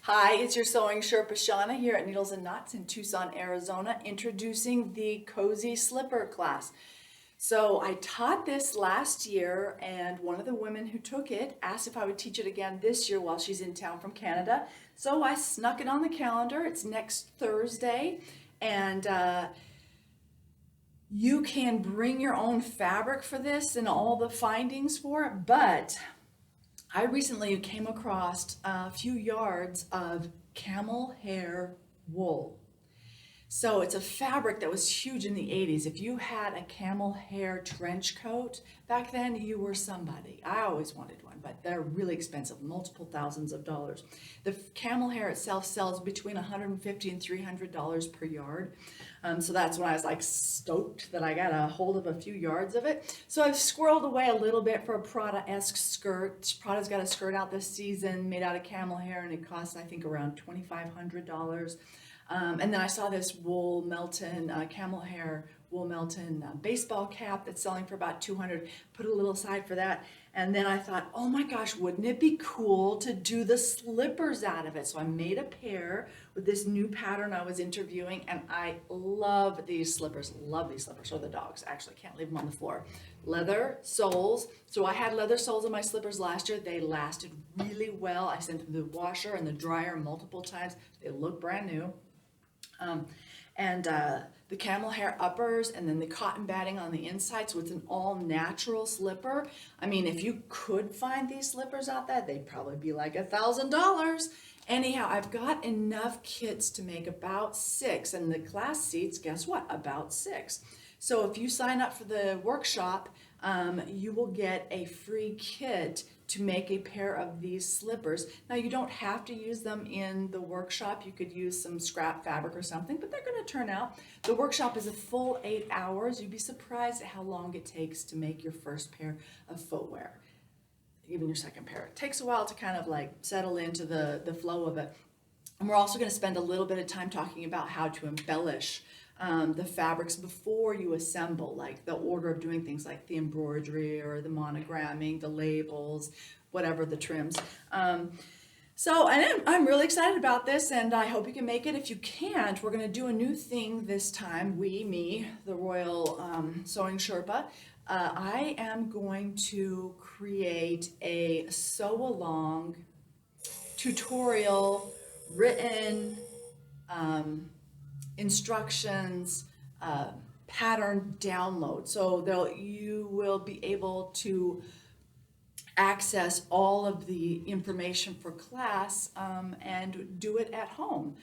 Hi, it's your Sewing Sherpa Shauna here at Needles and Knots in Tucson, Arizona, introducing the Cozy Slipper class. So I taught this last year, and one of the women who took it asked if I would teach it again this year while she's in town from Canada. So I snuck it on the calendar. It's next Thursday, and you can bring your own fabric for this and all the findings for it, but I recently came across a few yards of camel hair wool. So it's a fabric that was huge in the 80s. If you had a camel hair trench coat back then, you were somebody. I always wanted one, but they're really expensive, multiple thousands of dollars. The camel hair itself sells between $150 and $300 per yard. So that's when I was like stoked that I got a hold of a few yards of it. So I've squirreled away a little bit for a Prada-esque skirt. Prada's got a skirt out this season made out of camel hair, and it costs, I think, around $2,500. And then I saw this wool Melton, camel hair wool Melton baseball cap that's selling for about $200. Put a little aside for that. And then I thought, oh my gosh, wouldn't it be cool to do the slippers out of it? So I made a pair with this new pattern I was interviewing, and I love these slippers. Love these slippers. Or the dogs, actually. Can't leave them on the floor. Leather soles. So I had leather soles in my slippers last year. They lasted really well. I sent them to the washer and the dryer multiple times. They look brand new. The camel hair uppers, and then the cotton batting on the inside, so it's an all natural slipper. I mean, if you could find these slippers out there, they'd probably be like $1,000. Anyhow, I've got enough kits to make about 6, and the class seats, guess what, about 6. So if you sign up for the workshop, you will get a free kit to make a pair of these slippers. Now, you don't have to use them in the workshop. You could use some scrap fabric or something, but they're going to turn out. The workshop is a full 8 hours. You'd be surprised at how long it takes to make your first pair of footwear, even your second pair. It takes a while to kind of like settle into the flow of it. And we're also going to spend a little bit of time talking about how to embellish the fabrics before you assemble, like the order of doing things like the embroidery or the monogramming, the labels, whatever the trims. I'm really excited about this, and I hope you can make it. If you can't, we're going to do a new thing this time. Me, the Royal Sewing Sherpa. I am going to create a sew-along tutorial written instructions, pattern download. So you will be able to access all of the information for class and do it at home.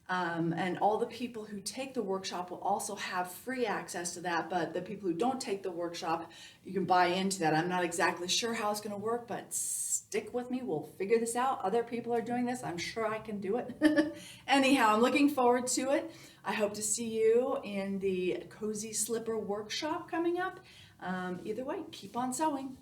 And all the people who take the workshop will also have free access to that, but the people who don't take the workshop, you can buy into that. I'm not exactly sure how it's going to work, but stick with me. We'll figure this out. Other people are doing this. I'm sure I can do it. Anyhow, I'm looking forward to it. I hope to see you in the Cozy Slipper workshop coming up. Either way, keep on sewing.